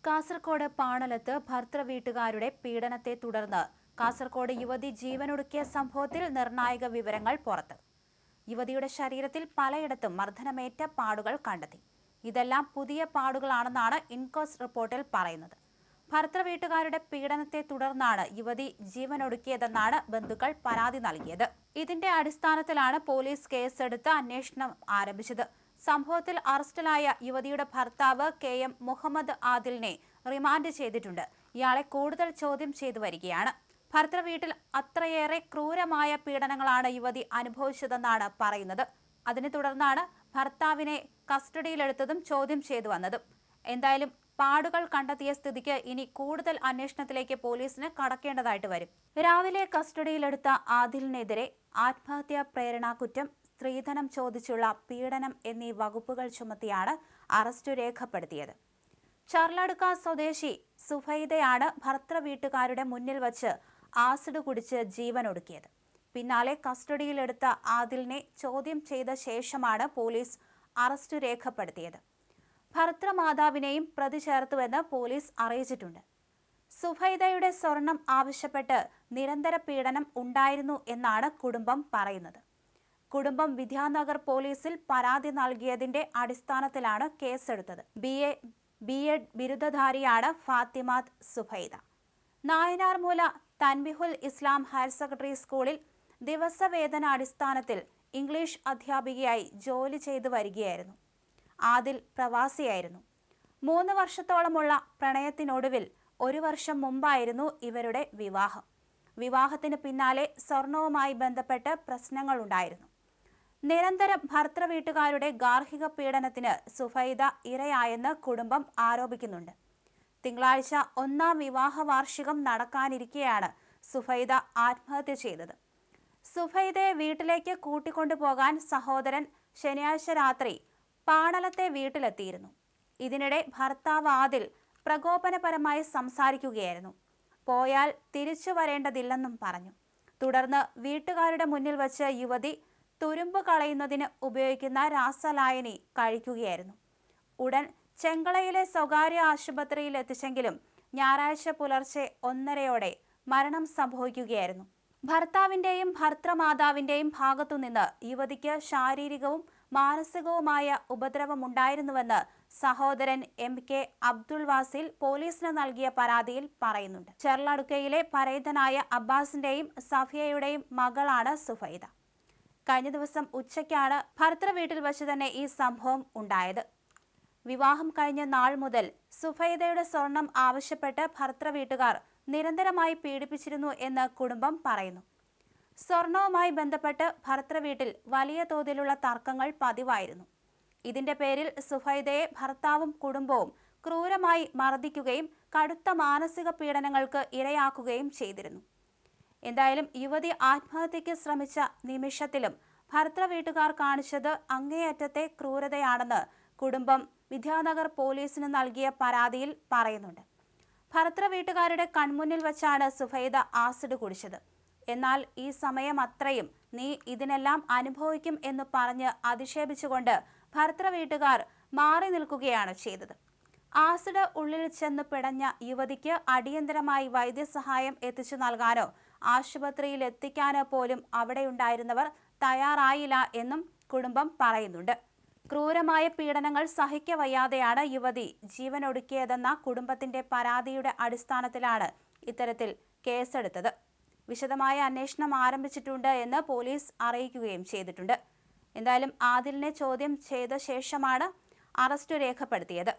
കാസർകോട് പാണലത്ത് ഭർതൃവീട്ടുകാരുടെ പീഡനത്തെ തുടർന്ന് കാസർകോട് യുവതി ജീവനൊടുക്കിയ സംഭവത്തിൽ നിർണായക വിവരങ്ങൾ പുറത്ത്. യുവതിയുടെ ശരീരത്തിൽ പലയിടത്തും മർദ്ദനമേറ്റ പാടുകൾ കണ്ടെത്തി. ഇതെല്ലാം പുതിയ പാടുകളാണെന്നാണ് ഇൻക്വസ്റ്റ് റിപ്പോർട്ടിൽ പറയുന്നത്. ഭർതൃവീട്ടുകാരുടെ പീഡനത്തെ തുടർന്നാണ് യുവതി ജീവനൊടുക്കിയതെന്നാണ് ബന്ധുക്കൾ പരാതി നൽകിയത്. ഇതിന്റെ അടിസ്ഥാനത്തിലാണ് പോലീസ് കേസെടുത്ത് അന്വേഷണം ആരംഭിച്ചത്. സംഭവത്തിൽ അറസ്റ്റിലായ യുവതിയുടെ ഭർത്താവ് KM മുഹമ്മദ് ആദിലിനെ റിമാൻഡ് ചെയ്തിട്ടുണ്ട്. ഇയാളെ കൂടുതൽ ചോദ്യം ചെയ്തു വരികയാണ്. ഭർതൃവീട്ടിൽ അത്രയേറെ ക്രൂരമായ പീഡനങ്ങളാണ് യുവതി അനുഭവിച്ചതെന്നാണ് പറയുന്നത്. അതിനെ തുടർന്നാണ് ഭർത്താവിനെ കസ്റ്റഡിയിലെടുത്തതും ചോദ്യം ചെയ്തു വന്നതും. എന്തായാലും പാടുകൾ കണ്ടെത്തിയ സ്ഥിതിക്ക് ഇനി കൂടുതൽ അന്വേഷണത്തിലേക്ക് പോലീസിന് കടക്കേണ്ടതായിട്ട് വരും. രാവിലെ കസ്റ്റഡിയിലെടുത്ത ആദിലിനെതിരെ ആത്മഹത്യാ പ്രേരണാകുറ്റം, സ്ത്രീധനം ചോദിച്ചുള്ള പീഡനം എന്നീ വകുപ്പുകൾ ചുമത്തിയാണ് അറസ്റ്റ് രേഖപ്പെടുത്തിയത്. ചർലടുക്ക സ്വദേശി സുഫൈദയാണ് ഭർതൃവീട്ടുകാരുടെ മുന്നിൽ വച്ച് ആസിഡ് കുടിച്ച് ജീവനൊടുക്കിയത്. പിന്നാലെ കസ്റ്റഡിയിലെടുത്ത ആദിലിനെ ചോദ്യം ചെയ്ത ശേഷമാണ് പോലീസ് അറസ്റ്റ് രേഖപ്പെടുത്തിയത്. ഭർതൃമാതാവിനെയും പ്രതി ചേർത്തുവെന്ന് പോലീസ് അറിയിച്ചിട്ടുണ്ട്. സുഫൈദയുടെ സ്വർണം ആവശ്യപ്പെട്ട് നിരന്തര പീഡനം ഉണ്ടായിരുന്നു എന്നാണ് കുടുംബം പറയുന്നത്. കുടുംബം വിദ്യാനഗർ പോലീസിൽ പരാതി നൽകിയതിന്റെ അടിസ്ഥാനത്തിലാണ് കേസെടുത്തത്. BA ബിരുദധാരിയാണ് ഫാത്തിമാത്ത് സുഫൈദ. നായനാർമൂല തൻബിഹുൽ ഇസ്ലാം ഹയർ സെക്കൻഡറി സ്കൂളിൽ ദിവസവേതനാടിസ്ഥാനത്തിൽ ഇംഗ്ലീഷ് അധ്യാപികയായി ജോലി ചെയ്തു വരികയായിരുന്നു. ആദിൽ പ്രവാസിയായിരുന്നു. 3 വർഷത്തോളമുള്ള പ്രണയത്തിനൊടുവിൽ 1 വർഷം മുമ്പായിരുന്നു ഇവരുടെ വിവാഹം. വിവാഹത്തിന് പിന്നാലെ സ്വർണവുമായി ബന്ധപ്പെട്ട് പ്രശ്നങ്ങളുണ്ടായിരുന്നു. നിരന്തരം ഭർതൃവീട്ടുകാരുടെ ഗാർഹിക പീഡനത്തിന് സുഫൈദ ഇരയായെന്ന് കുടുംബം ആരോപിക്കുന്നുണ്ട്. തിങ്കളാഴ്ച 1ാം വിവാഹ വാർഷികം നടക്കാനിരിക്കെയാണ് സുഫൈദ ആത്മഹത്യ ചെയ്തത്. സുഫൈദയെ വീട്ടിലേക്ക് കൂട്ടിക്കൊണ്ടുപോകാൻ സഹോദരൻ ശനിയാഴ്ച രാത്രി പാണലത്തെ വീട്ടിലെത്തിയിരുന്നു. ഇതിനിടെ ഭർത്താവ് ആദിൽ പ്രകോപനപരമായി സംസാരിക്കുകയായിരുന്നു. പോയാൽ തിരിച്ചു വരേണ്ടതില്ലെന്നും പറഞ്ഞു. തുടർന്ന് വീട്ടുകാരുടെ മുന്നിൽ വച്ച് യുവതി തുരുമ്പ് കളയുന്നതിന് ഉപയോഗിക്കുന്ന രാസലായനി കഴിക്കുകയായിരുന്നു. ഉടൻ ചെങ്കളയിലെ സ്വകാര്യ ആശുപത്രിയിൽ എത്തിച്ചെങ്കിലും ഞായറാഴ്ച പുലർച്ചെ 1:30 മരണം സംഭവിക്കുകയായിരുന്നു. ഭർത്താവിന്റെയും ഭർതൃമാതാവിന്റെയും ഭാഗത്തുനിന്ന് യുവതിക്ക് ശാരീരികവും മാനസികവുമായ ഉപദ്രവമുണ്ടായിരുന്നുവെന്ന് സഹോദരൻ MK അബ്ദുൾ വാസിൽ പോലീസിന് നൽകിയ പരാതിയിൽ പറയുന്നുണ്ട്. ചെർലടുക്കയിലെ പരേതനായ അബ്ബാസിന്റെയും സഫിയയുടെയും മകളാണ് സുഫൈദ. കഴിഞ്ഞ ദിവസം ഉച്ചയ്ക്കാണ് ഭർതൃവീട്ടിൽ വച്ച് തന്നെ ഈ സംഭവം ഉണ്ടായത്. വിവാഹം കഴിഞ്ഞ നാൾ മുതൽ സുഫൈദയുടെ സ്വർണം ആവശ്യപ്പെട്ട് ഭർതൃവീട്ടുകാർ നിരന്തരമായി പീഡിപ്പിച്ചിരുന്നു എന്ന് കുടുംബം പറയുന്നു. സ്വർണവുമായി ബന്ധപ്പെട്ട് ഭർതൃവീട്ടിൽ വലിയ തോതിലുള്ള തർക്കങ്ങൾ പതിവായിരുന്നു. ഇതിന്റെ പേരിൽ സുഫൈദയെ ഭർത്താവും കുടുംബവും ക്രൂരമായി മർദ്ദിക്കുകയും കടുത്ത മാനസിക പീഡനങ്ങൾക്ക് ഇരയാക്കുകയും ചെയ്തിരുന്നു. എന്തായാലും യുവതി ആത്മഹത്യയ്ക്ക് ശ്രമിച്ച നിമിഷത്തിലും ഭർതൃവീട്ടുകാർ കാണിച്ചത് അങ്ങേയറ്റത്തെ ക്രൂരതയാണെന്ന് കുടുംബം വിദ്യാനഗർ പോലീസിന് നൽകിയ പരാതിയിൽ പറയുന്നുണ്ട്. ഭർതൃവീട്ടുകാരുടെ കൺമുന്നിൽ വച്ചാണ് സുഫൈദ ആസിഡ് കുടിച്ചത്. എന്നാൽ ഈ സമയം അത്രയും നീ ഇതിനെല്ലാം അനുഭവിക്കും എന്ന് പറഞ്ഞ് അധിക്ഷേപിച്ചുകൊണ്ട് ഭർതൃവീട്ടുകാർ മാറി നിൽക്കുകയാണ് ചെയ്തത്. ആസിഡ് ഉള്ളിൽ ചെന്ന് പിടഞ്ഞ യുവതിക്ക് അടിയന്തരമായി വൈദ്യസഹായം എത്തിച്ചു നൽകാനോ ആശുപത്രിയിൽ എത്തിക്കാനോ പോലും അവിടെയുണ്ടായിരുന്നവർ തയ്യാറായില്ല എന്നും കുടുംബം പറയുന്നുണ്ട്. ക്രൂരമായ പീഡനങ്ങൾ സഹിക്കവയ്യാതെയാണ് യുവതി ജീവനൊടുക്കിയതെന്ന കുടുംബത്തിന്റെ പരാതിയുടെ അടിസ്ഥാനത്തിലാണ് ഇത്തരത്തിൽ കേസെടുത്തത്. വിശദമായ അന്വേഷണം ആരംഭിച്ചിട്ടുണ്ട് എന്ന് പോലീസ് അറിയിക്കുകയും ചെയ്തിട്ടുണ്ട്. എന്തായാലും ആദിലിനെ ചോദ്യം ചെയ്ത ശേഷമാണ് അറസ്റ്റ് രേഖപ്പെടുത്തിയത്.